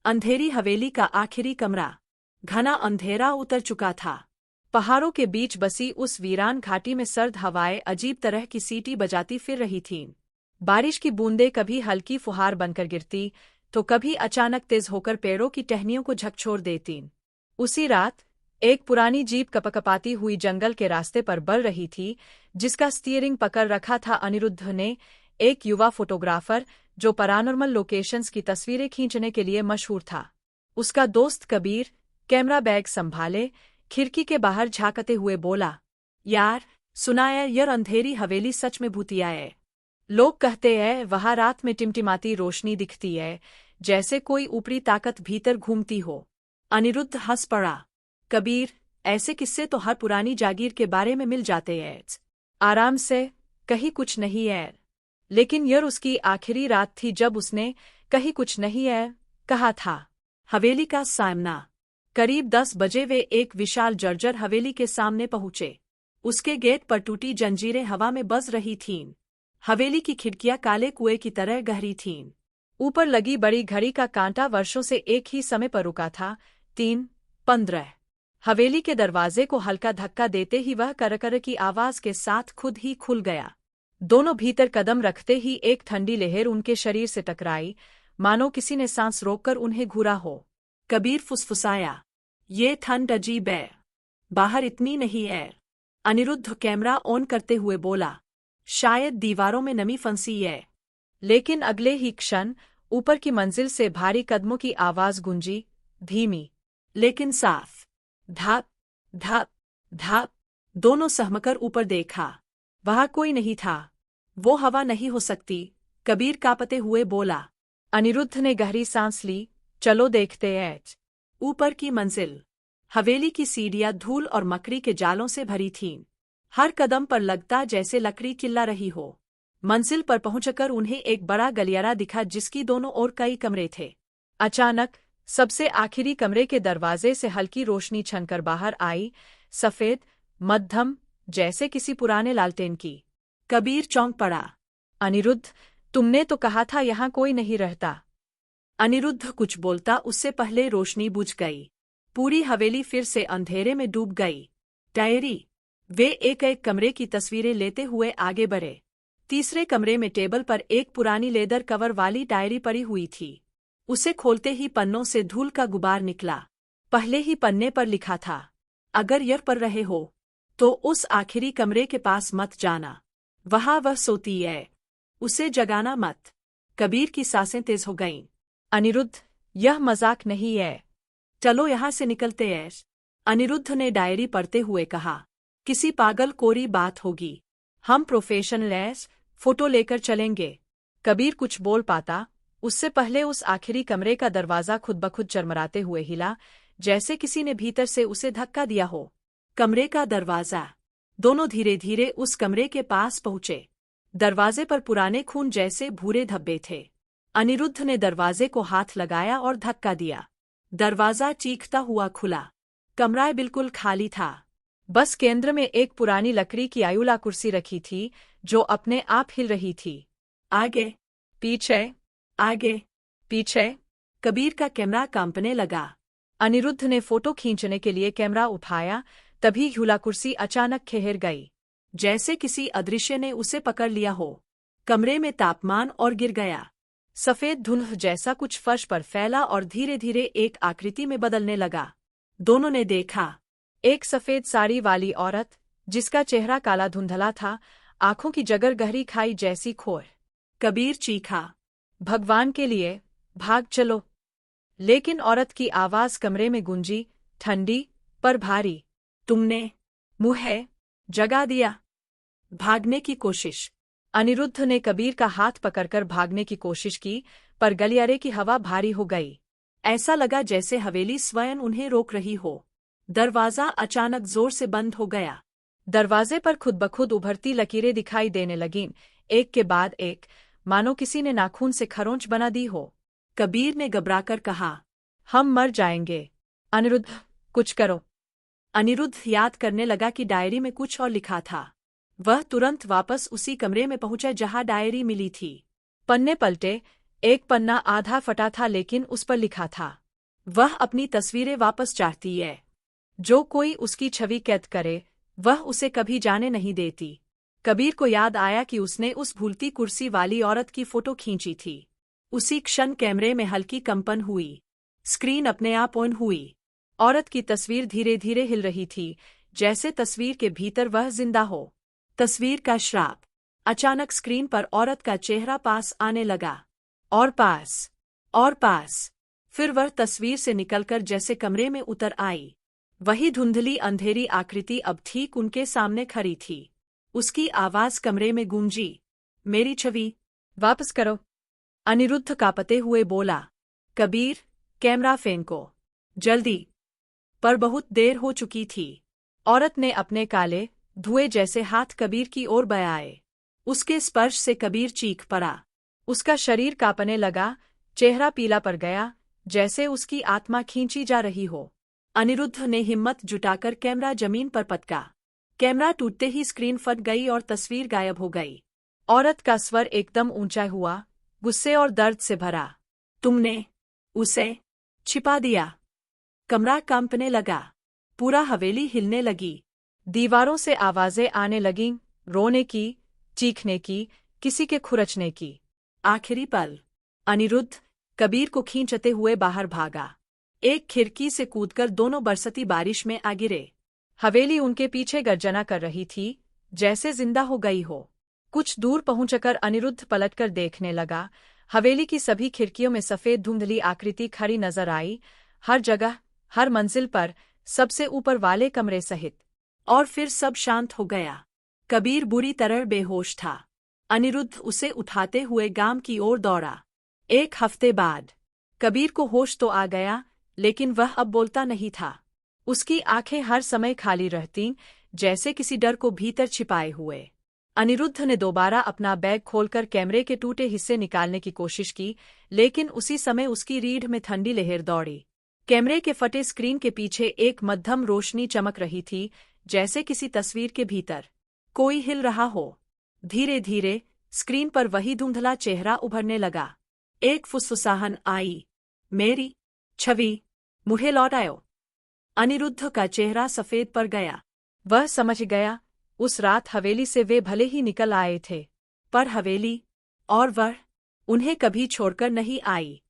अंधेरी हवेली का आखिरी कमरा। घना अंधेरा उतर चुका था। पहाड़ों के बीच बसी उस वीरान घाटी में सर्द हवाएं अजीब तरह की सीटी बजाती फिर रही थीं। बारिश की बूंदें कभी हल्की फुहार बनकर गिरती तो कभी अचानक तेज होकर पेड़ों की टहनियों को झकझोर देतीं। उसी रात एक पुरानी जीप कपकपाती हुई जंगल के रास्ते पर बढ़ रही थी, जिसका स्टीयरिंग पकड़ रखा था अनिरुद्ध ने, एक युवा फोटोग्राफर जो पैरानॉर्मल लोकेशंस की तस्वीरें खींचने के लिए मशहूर था। उसका दोस्त कबीर कैमरा बैग संभाले खिड़की के बाहर झांकते हुए बोला, यार सुना है यह अंधेरी हवेली सच में भूतिया है। लोग कहते हैं वहाँ रात में टिमटिमाती रोशनी दिखती है, जैसे कोई ऊपरी ताकत भीतर घूमती हो। अनिरुद्ध हंस पड़ा। कबीर, ऐसे किस्से तो हर पुरानी जागीर के बारे में मिल जाते हैं। आराम से, कहीं कुछ नहीं है। लेकिन यह उसकी आखिरी रात थी जब उसने कहीं कुछ नहीं है कहा था। हवेली का सामना। करीब 10 बजे वे एक विशाल जर्जर हवेली के सामने पहुंचे। उसके गेट पर टूटी जंजीरें हवा में बज रही थीं। हवेली की खिड़कियां काले कुएं की तरह गहरी थीं। ऊपर लगी बड़ी घड़ी का कांटा वर्षों से एक ही समय पर रुका था, 3:15। हवेली के दरवाजे को हल्का धक्का देते ही वह करकर की आवाज के साथ खुद ही खुल गया। दोनों भीतर कदम रखते ही एक ठंडी लहर उनके शरीर से टकराई, मानो किसी ने सांस रोककर उन्हें घूरा हो। कबीर फुसफुसाया, ये ठंड अजीब है, बाहर इतनी नहीं है। अनिरुद्ध कैमरा ऑन करते हुए बोला, शायद दीवारों में नमी फंसी है। लेकिन अगले ही क्षण ऊपर की मंजिल से भारी कदमों की आवाज गूंजी, धीमी लेकिन साफ। धाप धाप धाप। दोनों सहमकर ऊपर देखा। वहां कोई नहीं था। वो हवा नहीं हो सकती, कबीर कांपते हुए बोला। अनिरुद्ध ने गहरी सांस ली, चलो देखते हैं। ऊपर की मंजिल। हवेली की सीढ़ियां धूल और मकड़ी के जालों से भरी थीं। हर कदम पर लगता जैसे लकड़ी चिल्ला रही हो। मंजिल पर पहुंचकर उन्हें एक बड़ा गलियारा दिखा जिसकी दोनों ओर कई कमरे थे। अचानक सबसे आखिरी कमरे के दरवाजे से हल्की रोशनी छनकर बाहर आई, सफेद, मध्यम, जैसे किसी पुराने लालटेन की। कबीर चौंक पड़ा। अनिरुद्ध, तुमने तो कहा था यहाँ कोई नहीं रहता। अनिरुद्ध कुछ बोलता उससे पहले रोशनी बुझ गई। पूरी हवेली फिर से अंधेरे में डूब गई। डायरी। वे एक एक कमरे की तस्वीरें लेते हुए आगे बढ़े। तीसरे कमरे में टेबल पर एक पुरानी लेदर कवर वाली डायरी पड़ी हुई थी। उसे खोलते ही पन्नों से धूल का गुबार निकला। पहले ही पन्ने पर लिखा था, अगर यह पढ़ रहे हो तो उस आखिरी कमरे के पास मत जाना, वहां वह सोती है, उसे जगाना मत। कबीर की सांसें तेज हो गईं। अनिरुद्ध, यह मजाक नहीं है, चलो यहां से निकलते हैं। अनिरुद्ध ने डायरी पढ़ते हुए कहा, किसी पागल कोरी बात होगी, हम प्रोफेशनल हैं, फोटो लेकर चलेंगे। कबीर कुछ बोल पाता उससे पहले उस आखिरी कमरे का दरवाजा खुद ब खुद चरमराते हुए हिला, जैसे किसी ने भीतर से उसे धक्का दिया हो। कमरे का दरवाजा। दोनों धीरे धीरे उस कमरे के पास पहुंचे। दरवाजे पर पुराने खून जैसे भूरे धब्बे थे। अनिरुद्ध ने दरवाजे को हाथ लगाया और धक्का दिया। दरवाजा चीखता हुआ खुला। कमरा बिल्कुल खाली था। बस केंद्र में एक पुरानी लकड़ी की आयुला कुर्सी रखी थी जो अपने आप हिल रही थी। आगे पीछे, आगे पीछे। कबीर का कैमरा कांपने लगा। अनिरुद्ध ने फोटो खींचने के लिए कैमरा उठाया, तभी ह्यूला कुर्सी अचानक ठहर गई, जैसे किसी अदृश्य ने उसे पकड़ लिया हो। कमरे में तापमान और गिर गया। सफेद धुंध जैसा कुछ फर्श पर फैला और धीरे धीरे एक आकृति में बदलने लगा। दोनों ने देखा, एक सफेद साड़ी वाली औरत, जिसका चेहरा काला धुंधला था, आंखों की जगह गहरी खाई जैसी खोर। कबीर चीखा, भगवान के लिए भाग चलो। लेकिन औरत की आवाज कमरे में गूंजी, ठंडी पर भारी, तुमने मुझे जगा दिया। भागने की कोशिश। अनिरुद्ध ने कबीर का हाथ पकड़कर भागने की कोशिश की, पर गलियारे की हवा भारी हो गई। ऐसा लगा जैसे हवेली स्वयं उन्हें रोक रही हो। दरवाजा अचानक जोर से बंद हो गया। दरवाजे पर खुद ब खुद उभरती लकीरें दिखाई देने लगीं, एक के बाद एक, मानो किसी ने नाखून से खरोंच बना दी हो। कबीर ने घबराकर कहा, हम मर जाएंगे। अनिरुद्ध, कुछ करो। अनिरुद्ध याद करने लगा कि डायरी में कुछ और लिखा था। वह तुरंत वापस उसी कमरे में पहुंचा जहां डायरी मिली थी। पन्ने पलटे, एक पन्ना आधा फटा था लेकिन उस पर लिखा था, वह अपनी तस्वीरें वापस चाहती है। जो कोई उसकी छवि कैद करे, वह उसे कभी जाने नहीं देती। कबीर को याद आया कि उसने उस भूलती कुर्सी वाली औरत की फोटो खींची थी। उसी क्षण कैमरे में हल्की कंपन हुई। स्क्रीन अपने आप ऑन हुई। औरत की तस्वीर धीरे धीरे हिल रही थी, जैसे तस्वीर के भीतर वह जिंदा हो। तस्वीर का श्राप। अचानक स्क्रीन पर औरत का चेहरा पास आने लगा। और पास। और पास। फिर वह तस्वीर से निकलकर जैसे कमरे में उतर आई। वही धुंधली अंधेरी आकृति अब ठीक उनके सामने खड़ी थी। उसकी आवाज कमरे में गूंजी, मेरी छवि वापस करो। अनिरुद्ध कांपते हुए बोला, कबीर, कैमरा फेंको, जल्दी। पर बहुत देर हो चुकी थी। औरत ने अपने काले, धुएं जैसे हाथ कबीर की ओर बढ़ाए। उसके स्पर्श से कबीर चीख पड़ा। उसका शरीर कांपने लगा, चेहरा पीला पड़ गया, जैसे उसकी आत्मा खींची जा रही हो। अनिरुद्ध ने हिम्मत जुटाकर कैमरा जमीन पर पटका। कैमरा टूटते ही स्क्रीन फट गई और तस्वीर गायब हो गई। औरत का स्वर एकदम ऊंचा हुआ, गुस्से और दर्द से भरा। तुमने उसे छिपा दिया। कमरा कांपने लगा। पूरा हवेली हिलने लगी। दीवारों से आवाजें आने लगीं, रोने की, चीखने की, किसी के खुरचने की। आखिरी पल। अनिरुद्ध कबीर को खींचते हुए बाहर भागा। एक खिड़की से कूदकर दोनों बरसती बारिश में आ गिरे। हवेली उनके पीछे गर्जना कर रही थी, जैसे जिंदा हो गई हो। कुछ दूर पहुंचकर अनिरुद्ध पलटकर देखने लगा। हवेली की सभी खिड़कियों में सफेद धुंधली आकृति खड़ी नजर आई, हर जगह, हर मंजिल पर, सबसे ऊपर वाले कमरे सहित। और फिर सब शांत हो गया। कबीर बुरी तरह बेहोश था। अनिरुद्ध उसे उठाते हुए गांव की ओर दौड़ा। 1 हफ्ते बाद कबीर को होश तो आ गया, लेकिन वह अब बोलता नहीं था। उसकी आंखें हर समय खाली रहतीं, जैसे किसी डर को भीतर छिपाए हुए। अनिरुद्ध ने दोबारा अपना बैग खोलकर कैमरे के टूटे हिस्से निकालने की कोशिश की, लेकिन उसी समय उसकी रीढ़ में ठंडी लहर दौड़ी। कैमरे के फटे स्क्रीन के पीछे एक मध्यम रोशनी चमक रही थी, जैसे किसी तस्वीर के भीतर कोई हिल रहा हो। धीरे धीरे स्क्रीन पर वही धुंधला चेहरा उभरने लगा। एक फुसफुसाहट आई, मेरी छवि मुझे लौटाओ। अनिरुद्ध का चेहरा सफेद पड़ गया। वह समझ गया, उस रात हवेली से वे भले ही निकल आए थे, पर हवेली और वह उन्हें कभी छोड़कर नहीं आई।